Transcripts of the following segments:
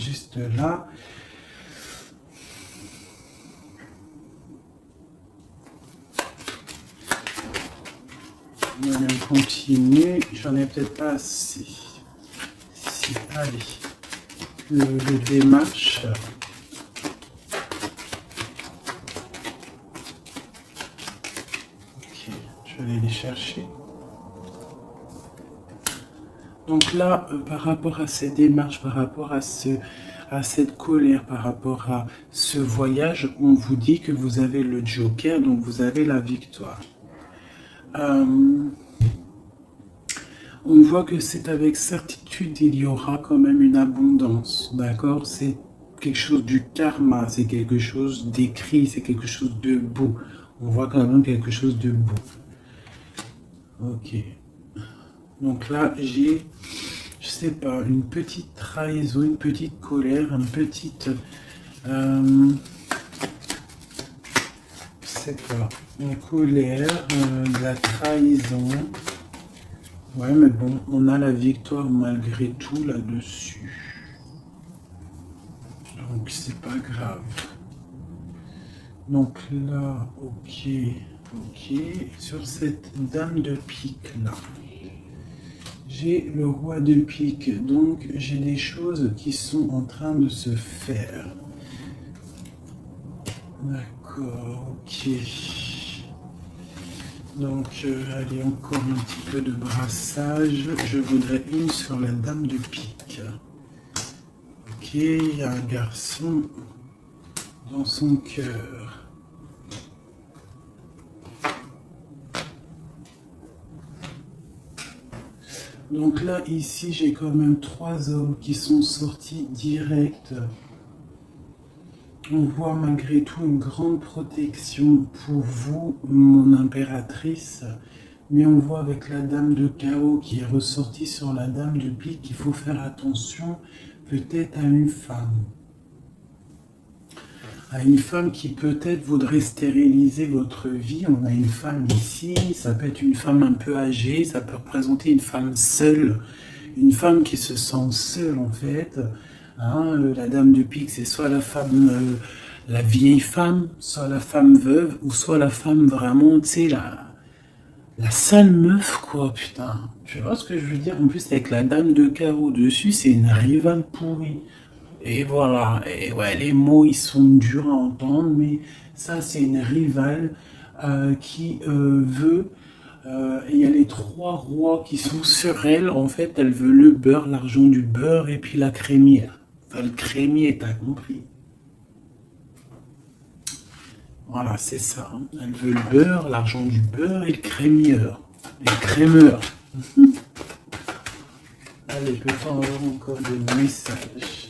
juste là. On continue. J'en ai peut-être pas assez. Si, allez. Le démarche. Ok, je vais aller les chercher. Donc là, par rapport à ces démarches, par rapport à cette colère, par rapport à ce voyage, on vous dit que vous avez le Joker, donc vous avez la victoire. On voit que c'est avec certitude, il y aura quand même une abondance, d'accord? C'est quelque chose du karma, c'est quelque chose d'écrit, c'est quelque chose de beau. On voit quand même quelque chose de beau. Ok. Donc là, j'ai, je sais pas, une petite trahison, une petite colère, une petite... je sais pas, une colère, de la trahison. Ouais, mais bon, on a la victoire malgré tout là-dessus. Donc, c'est pas grave. Donc là, ok. Sur cette dame de pique là, j'ai le roi de pique. Donc, j'ai des choses qui sont en train de se faire. D'accord, ok. Donc, allez, encore un petit peu de brassage. Je voudrais une sur la dame de pique. Ok, il y a un garçon dans son cœur. Donc là, ici, j'ai quand même 3 hommes qui sont sortis direct. On voit malgré tout une grande protection pour vous, mon impératrice. Mais on voit avec la dame de chaos qui est ressortie sur la dame de pique qu'il faut faire attention peut-être à une femme. À une femme qui peut-être voudrait stériliser votre vie. On a une femme ici, ça peut être une femme un peu âgée, ça peut représenter une femme seule. Une femme qui se sent seule en fait. Hein, la dame de pique, c'est soit la femme, la vieille femme, soit la femme veuve, ou soit la femme vraiment, tu sais, la sale meuf, quoi, putain. Tu vois ce que je veux dire? En plus, avec la dame de carreau dessus, c'est une rivale pourrie. Et voilà, et ouais, les mots, ils sont durs à entendre, mais ça, c'est une rivale qui veut... il y a les 3 rois qui sont sur elle. En fait, elle veut le beurre, l'argent du beurre, et puis la crémière. Enfin, le crémier, t'as compris. Voilà, c'est ça. Hein. Elle veut le beurre, l'argent du beurre et le crémieur. Les crémeurs. Allez, je peux pas avoir encore des messages.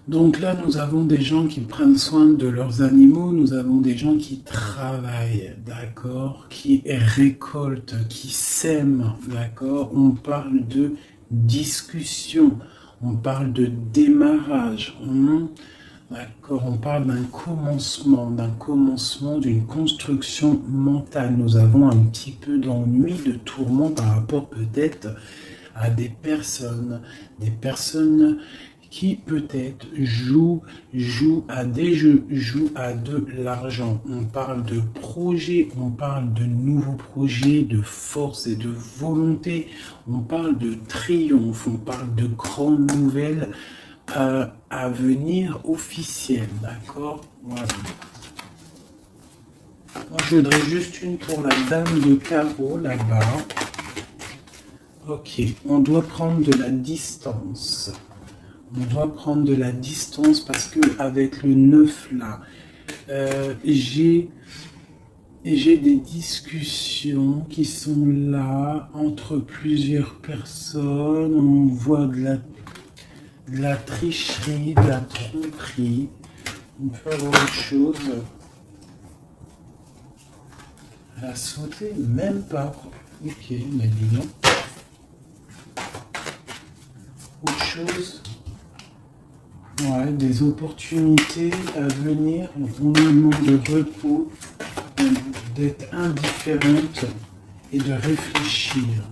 Donc là, nous avons des gens qui prennent soin de leurs animaux, nous avons des gens qui travaillent, d'accord, qui récoltent, qui sèment, d'accord. On parle de discussion, on parle de démarrage, d'accord. On parle d'un commencement, d'une construction mentale. Nous avons un petit peu d'ennui, de tourment par rapport peut-être à des personnes qui peut-être jouent à des jeux, jouent à de l'argent. On parle de projets, on parle de nouveaux projets, de force et de volonté. On parle de triomphe, on parle de grandes nouvelles à venir officielles, d'accord? Voilà. Moi, je voudrais juste une pour la dame de carreau là-bas. Ok, on doit prendre de la distance. On doit prendre de la distance parce que avec le 9 là, j'ai des discussions qui sont là entre plusieurs personnes. On voit de la tricherie, de la tromperie. On peut avoir autre chose. Elle a sauté, même pas. Ok, mais dis donc. Autre chose. Ouais, des opportunités à venir, on demande de repos, d'être indifférente et de réfléchir.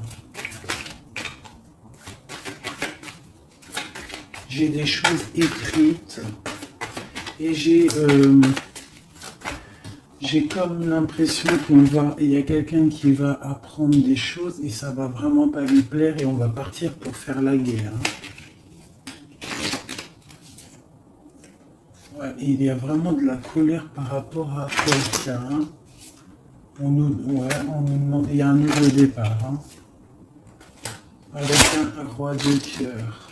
j'ai des choses écrites et j'ai comme l'impression il y a quelqu'un qui va apprendre des choses et ça va vraiment pas lui plaire et on va partir pour faire la guerre. Ouais, il y a vraiment de la colère par rapport à quelqu'un. On nous demande, il y a un nouveau départ. Avec un roi de cœur.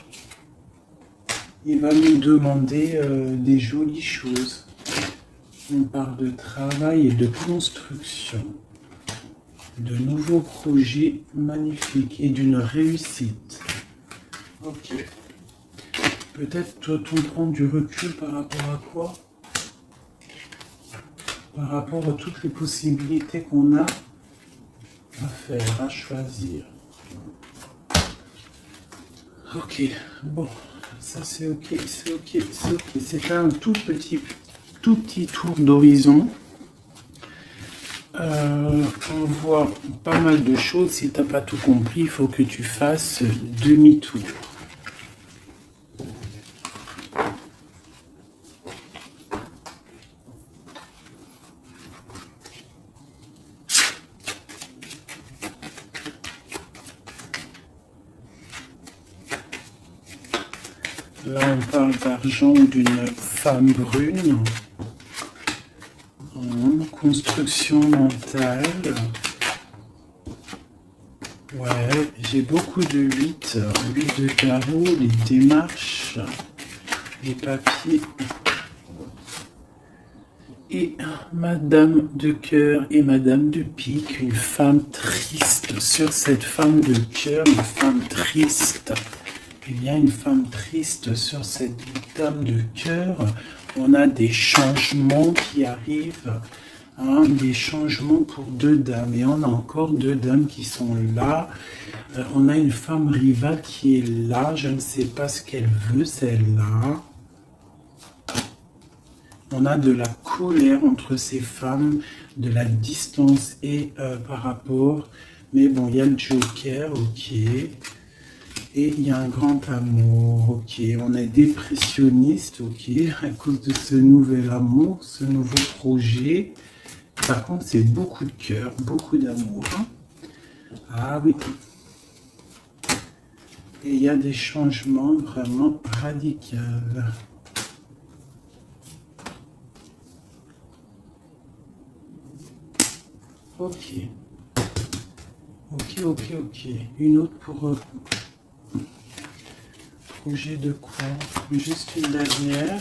Il va nous demander des jolies choses. On parle de travail et de construction, de nouveaux projets magnifiques et d'une réussite. Ok. Peut-être doit-on prendre du recul par rapport à quoi? Par rapport à toutes les possibilités qu'on a à faire, à choisir. Ok, bon, ça c'est ok, c'est ok, c'est ok. C'est un tout petit tour d'horizon. On voit pas mal de choses. Si t'as pas tout compris, il faut que tu fasses demi-tour. Là, on parle d'argent d'une femme brune. Construction mentale. Ouais, j'ai beaucoup de 8 de carreaux, les démarches, les papiers. Et Madame de cœur et Madame de pique, une femme triste. Sur cette femme de cœur, une femme triste. Il y a une femme triste sur cette dame de cœur. On a des changements qui arrivent. Des changements pour 2 dames. Et on a encore 2 dames qui sont là. On a une femme rivale qui est là. Je ne sais pas ce qu'elle veut, celle-là. On a de la colère entre ces femmes, de la distance et par rapport. Mais bon, il y a le Joker, ok. Et il y a un grand amour, ok. On est dépressionniste, ok. À cause de ce nouvel amour, ce nouveau projet. Par contre, c'est beaucoup de cœur, beaucoup d'amour. Ah oui. Et il y a des changements vraiment radicaux. Ok. Ok. Une autre pour projet de quoi? Juste une dernière.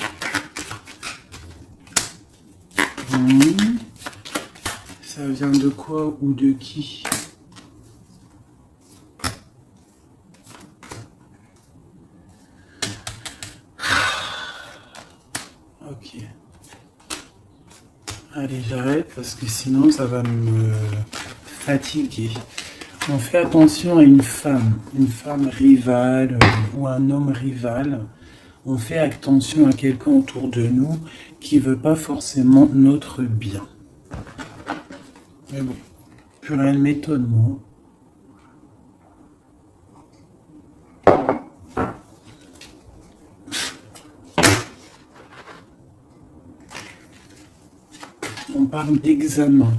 Ça vient de quoi ou de qui? Ok. Allez, j'arrête parce que sinon ça va me fatiguer. On fait attention à une femme rivale ou un homme rival. On fait attention à quelqu'un autour de nous qui ne veut pas forcément notre bien. Mais bon, plus rien ne m'étonne, moi. On parle d'examen.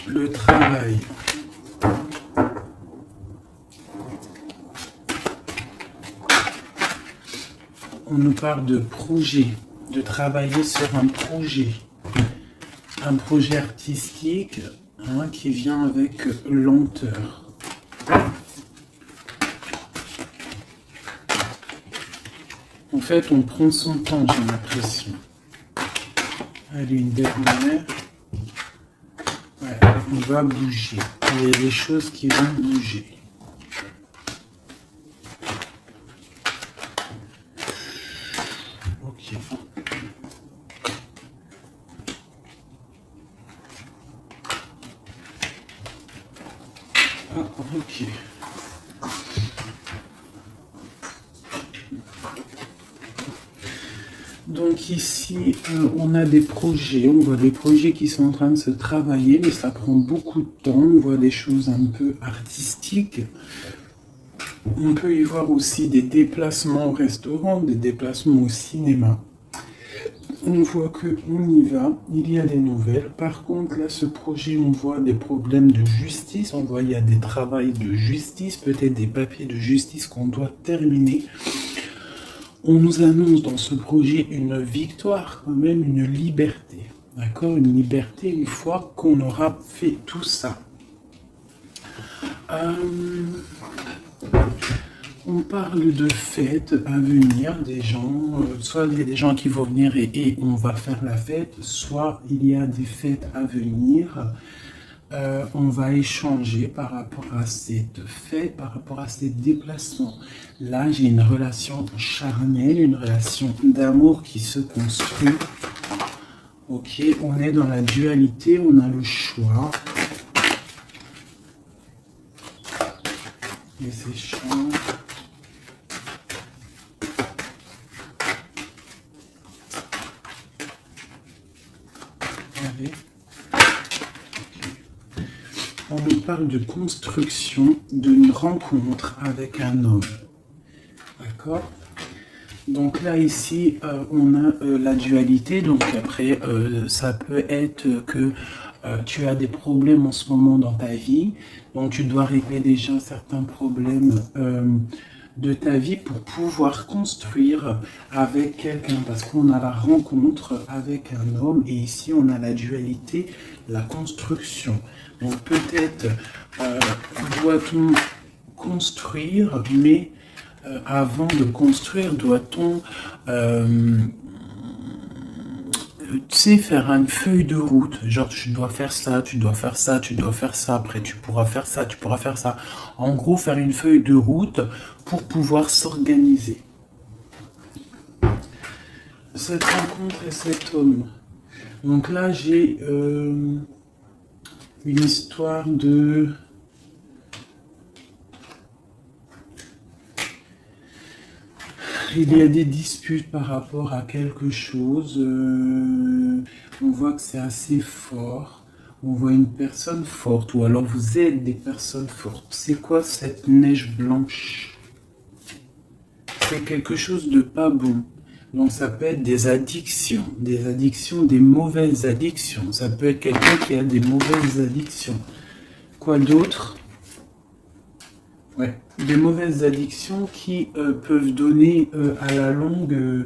Le travail. On nous parle de projet, de travailler sur un projet artistique qui vient avec lenteur. En fait, on prend son temps, j'ai l'impression. Allez, une dernière. Ouais, on va bouger. Il y a des choses qui vont bouger. Ok. Ah, ok. Donc ici, on a des projets, on voit des projets qui sont en train de se travailler, mais ça prend beaucoup de temps. On voit des choses un peu artistiques. On peut y voir aussi des déplacements au restaurant, des déplacements au cinéma. On voit qu'on y va, il y a des nouvelles. Par contre, là, ce projet, on voit des problèmes de justice. On voit il y a des travaux de justice, peut-être des papiers de justice qu'on doit terminer. On nous annonce dans ce projet une victoire, quand même une liberté. D'accord? Une liberté une fois qu'on aura fait tout ça. On parle de fêtes à venir, des gens, soit il y a des gens qui vont venir et on va faire la fête, soit il y a des fêtes à venir. On va échanger par rapport à cette fête, par rapport à ces déplacements. Là, j'ai une relation charnelle, une relation d'amour qui se construit. Ok, on est dans la dualité, on a le choix. Les échanges. Allez. On nous parle de construction d'une rencontre avec un homme. D'accord? Donc là, ici, on a la dualité. Donc après, ça peut être que tu as des problèmes en ce moment dans ta vie. Donc tu dois régler déjà certains problèmes de ta vie pour pouvoir construire avec quelqu'un. Parce qu'on a la rencontre avec un homme. Et ici, on a la dualité, la construction. Donc peut-être doit-on construire, mais avant de construire, doit-on tu sais, faire une feuille de route, genre tu dois faire ça, tu dois faire ça, tu dois faire ça, après tu pourras faire ça, tu pourras faire ça. En gros, faire une feuille de route pour pouvoir s'organiser. Cette rencontre et cet homme. Donc là, j'ai une histoire de... Il y a des disputes par rapport à quelque chose. On voit que c'est assez fort. On voit une personne forte, ou alors vous êtes des personnes fortes. C'est quoi cette neige blanche? C'est quelque chose de pas bon. Donc ça peut être des addictions, des mauvaises addictions. Ça peut être quelqu'un qui a des mauvaises addictions. Quoi d'autre? Ouais, des mauvaises addictions qui peuvent donner à la longue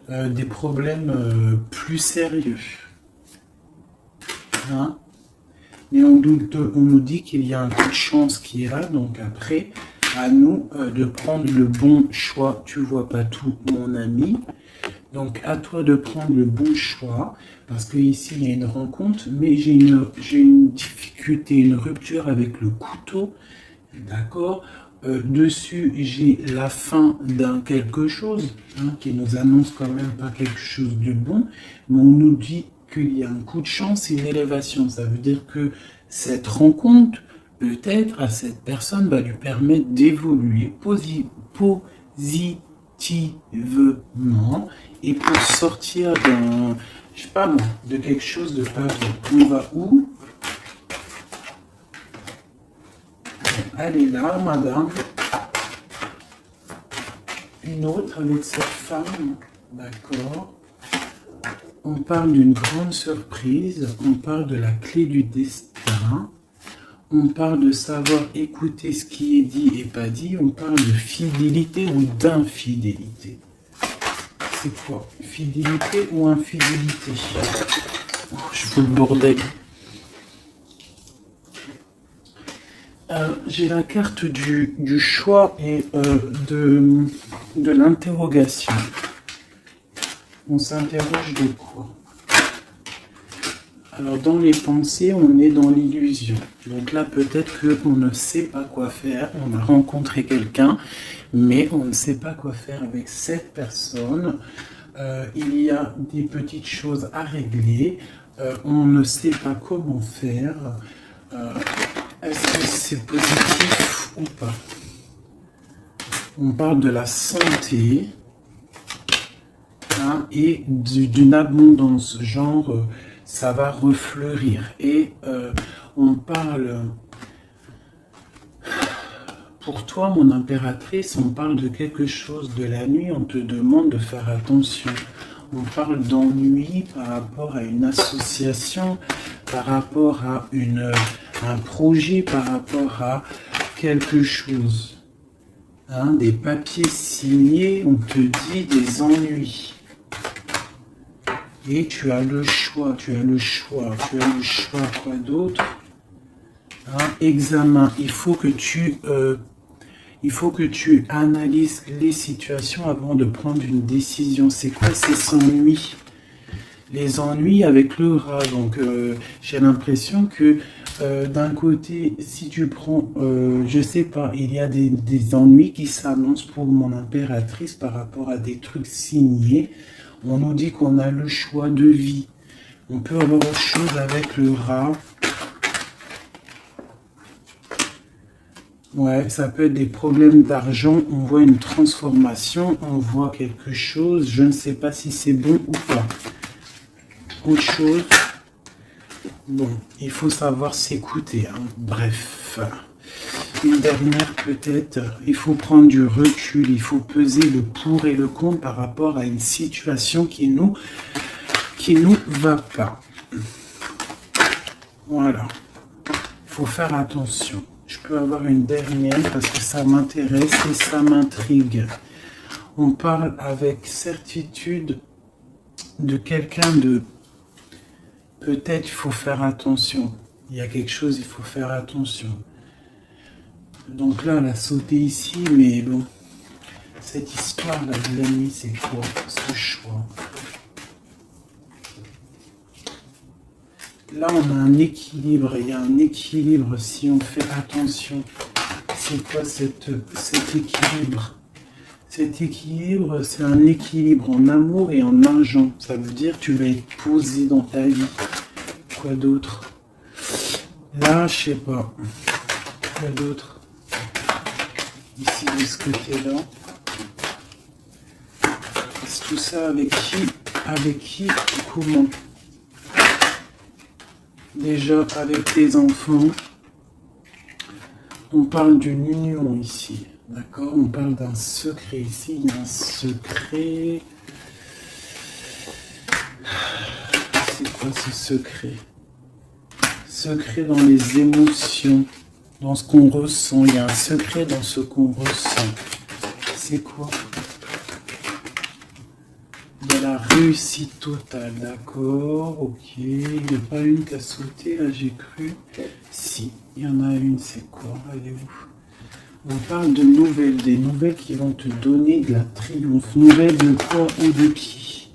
des problèmes plus sérieux. Hein? Et on nous dit qu'il y a un coup de chance qui est là, donc après, à nous de prendre le bon choix. Tu vois pas tout, mon ami. Donc à toi de prendre le bon choix, parce que ici il y a une rencontre, mais j'ai une difficulté, une rupture avec le couteau. D'accord. Dessus, j'ai la fin d'un quelque chose qui nous annonce quand même pas quelque chose de bon, mais on nous dit qu'il y a un coup de chance et une élévation. Ça veut dire que cette rencontre, peut-être, à cette personne va lui permettre d'évoluer positivement et pour sortir d'un, je sais pas moi, de quelque chose de pas bon. On va où? Elle est là, madame. Une autre avec cette femme. D'accord. On parle d'une grande surprise. On parle de la clé du destin. On parle de savoir écouter ce qui est dit et pas dit. On parle de fidélité ou d'infidélité. C'est quoi? Fidélité ou infidélité? Je fous le bordel. J'ai la carte du choix et de l'interrogation. On s'interroge de quoi? Alors dans les pensées, on est dans l'illusion. Donc là, peut-être qu'on ne sait pas quoi faire. On a rencontré quelqu'un, mais on ne sait pas quoi faire avec cette personne. Il y a des petites choses à régler. On ne sait pas comment faire. Est-ce que c'est positif ou pas? On parle de la santé. hein, et d'une abondance, genre ça va refleurir. Et on parle, pour toi mon impératrice, on parle de quelque chose de la nuit, on te demande de faire attention. On parle d'ennui par rapport à une association, par rapport à un projet, par rapport à quelque chose. Hein, des papiers signés, on te dit des ennuis. Et tu as le choix, quoi d'autre? Hein, examen, il faut que tu analyses les situations avant de prendre une décision. C'est quoi ces ennuis? Les ennuis avec le rat. Donc, j'ai l'impression que d'un côté, si tu prends, je sais pas, il y a des ennuis qui s'annoncent pour mon impératrice par rapport à des trucs signés. On nous dit qu'on a le choix de vie. On peut avoir autre chose avec le rat. Ouais, ça peut être des problèmes d'argent, on voit une transformation, on voit quelque chose, je ne sais pas si c'est bon ou pas. Autre chose, bon, il faut savoir s'écouter, hein. Bref. Une dernière peut-être, il faut prendre du recul, il faut peser le pour et le contre par rapport à une situation qui nous va pas. Voilà, il faut faire attention. Je peux avoir une dernière parce que ça m'intéresse et ça m'intrigue. On parle avec certitude de quelqu'un de... Peut-être il faut faire attention. Il y a quelque chose, il faut faire attention. Donc là, elle a sauté ici, mais bon. Cette histoire-là de la nuit, c'est quoi ce choix? Là, on a un équilibre, il y a un équilibre si on fait attention. C'est quoi cet équilibre? Cet équilibre, c'est un équilibre en amour et en argent. Ça veut dire que tu vas être posé dans ta vie. Quoi d'autre? Là, je sais pas. Quoi d'autre? Ici, de ce côté-là. C'est tout ça avec qui? Avec qui? Comment? Déjà, avec tes enfants, on parle d'une union ici, d'accord? On parle d'un secret ici, il y a un secret. C'est quoi ce secret? Secret dans les émotions, dans ce qu'on ressent. Il y a un secret dans ce qu'on ressent. C'est quoi? Il y a la réussite totale, d'accord, ok. Il n'y a pas une qui a sauté, là j'ai cru. Si, il y en a une, c'est quoi? Elle est où? On parle de nouvelles, des nouvelles qui vont te donner de la triomphe. Nouvelles de quoi ou de qui?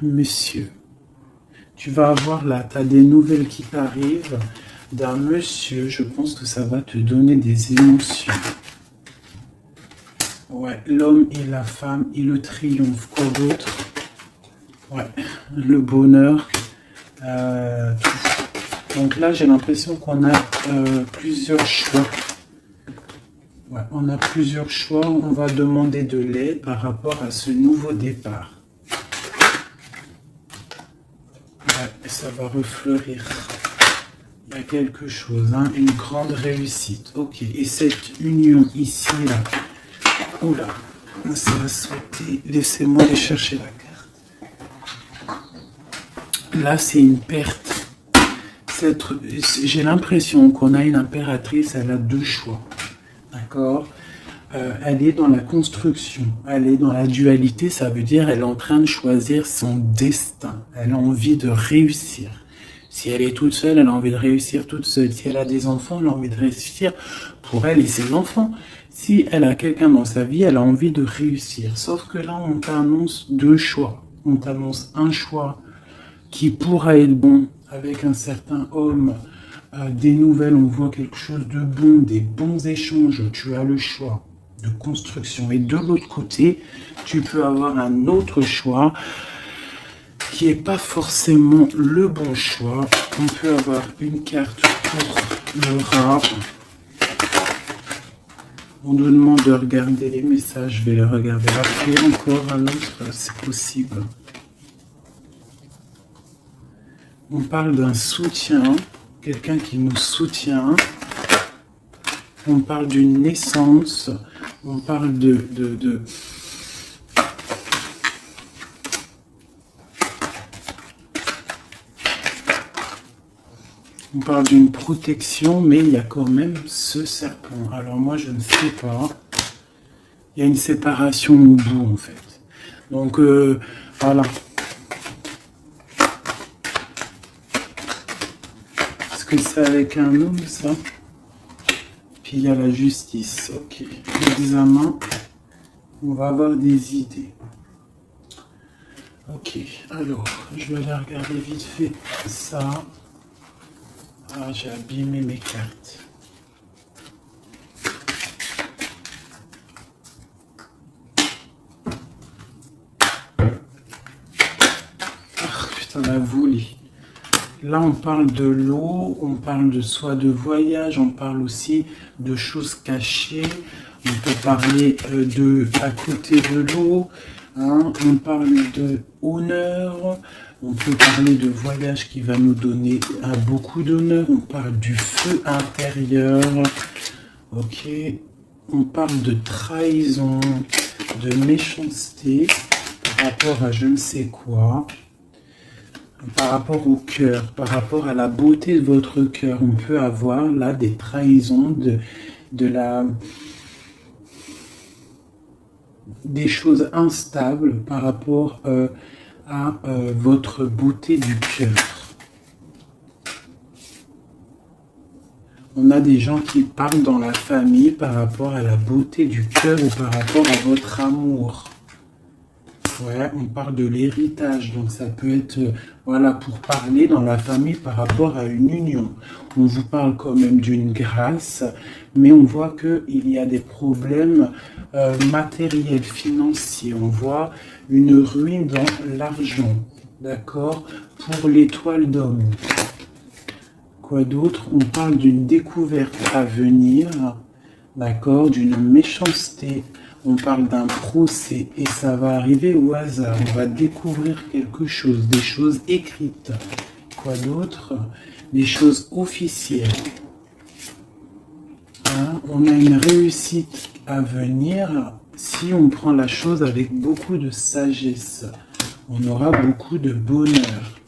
Monsieur, tu vas avoir là, tu as des nouvelles qui t'arrivent d'un monsieur, je pense que ça va te donner des émotions. Ouais, l'homme et la femme et le triomphe. Quoi d'autre? Ouais, le bonheur. Donc là, j'ai l'impression qu'on a plusieurs choix. Ouais, on a plusieurs choix. On va demander de l'aide par rapport à ce nouveau départ. Ouais, ça va refleurir. Il y a quelque chose, hein, une grande réussite. Ok, et cette union ici, là. Oula, ça va sauter. Laissez-moi aller chercher la carte. Là, c'est une perte. J'ai l'impression qu'on a une impératrice, elle a deux choix. D'accord? Elle est dans la construction, elle est dans la dualité, ça veut dire elle est en train de choisir son destin. Elle a envie de réussir. Si elle est toute seule, elle a envie de réussir toute seule. Si elle a des enfants, elle a envie de réussir pour elle et ses enfants. Si elle a quelqu'un dans sa vie, elle a envie de réussir. Sauf que là, on t'annonce deux choix. On t'annonce un choix qui pourra être bon avec un certain homme. Des nouvelles, on voit quelque chose de bon, des bons échanges. Tu as le choix de construction. Et de l'autre côté, tu peux avoir un autre choix qui n'est pas forcément le bon choix. On peut avoir une carte pour le rat. On nous demande de regarder les messages, je vais les regarder après. Encore un autre, c'est possible. On parle d'un soutien, quelqu'un qui nous soutient. On parle d'une naissance. On parle on parle d'une protection, mais il y a quand même ce serpent. Alors moi, je ne sais pas. Il y a une séparation au bout, en fait. Donc, voilà. Est-ce que c'est avec un homme, ça? Puis il y a la justice. Ok. L'examen, on va avoir des idées. Ok. Alors, je vais aller regarder vite fait ça. Ah, j'ai abîmé mes cartes. Ah, putain, la voulée. Là, on parle de l'eau, on parle de soit de voyage, on parle aussi de choses cachées. On peut parler de à côté de l'eau. Hein, on parle de honneur. On peut parler de voyage qui va nous donner beaucoup d'honneur. On parle du feu intérieur. Ok. On parle de trahison, de méchanceté par rapport à je ne sais quoi. Par rapport au cœur, par rapport à la beauté de votre cœur. On peut avoir là des trahisons, des choses instables par rapport à votre beauté du cœur. On a des gens qui parlent dans la famille par rapport à la beauté du cœur ou par rapport à votre amour. Ouais, on parle de l'héritage, donc ça peut être, voilà, pour parler dans la famille par rapport à une union. On vous parle quand même d'une grâce, mais on voit qu'il y a des problèmes matériels, financiers. On voit une ruine dans l'argent, d'accord, pour l'étoile d'homme. Quoi d'autre? On parle d'une découverte à venir, d'accord, d'une méchanceté. On parle d'un procès et ça va arriver au hasard. On va découvrir quelque chose, des choses écrites. Quoi d'autre? Des choses officielles. Hein? On a une réussite à venir si on prend la chose avec beaucoup de sagesse. On aura beaucoup de bonheur.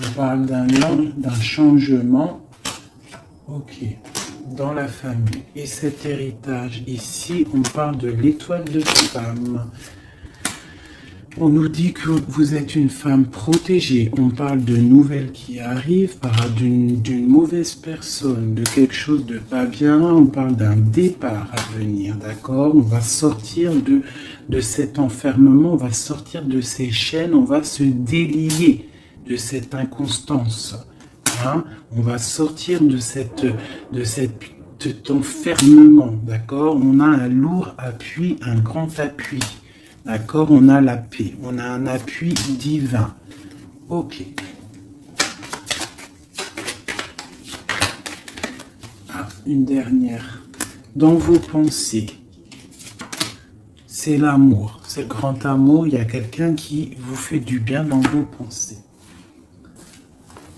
On parle d'un changement. Ok. Dans la famille. Et cet héritage, ici, on parle de l'étoile de femme. On nous dit que vous êtes une femme protégée. On parle de nouvelles qui arrivent, d'une mauvaise personne, de quelque chose de pas bien. On parle d'un départ à venir, d'accord? On va sortir de cet enfermement, on va sortir de ces chaînes, on va se délier de cette inconstance. Hein? On va sortir de cet enfermement, d'accord? On a un lourd appui, un grand appui, d'accord? On a la paix, on a un appui divin. Ok. Ah, une dernière. Dans vos pensées, c'est l'amour, c'est le grand amour. Il y a quelqu'un qui vous fait du bien dans vos pensées.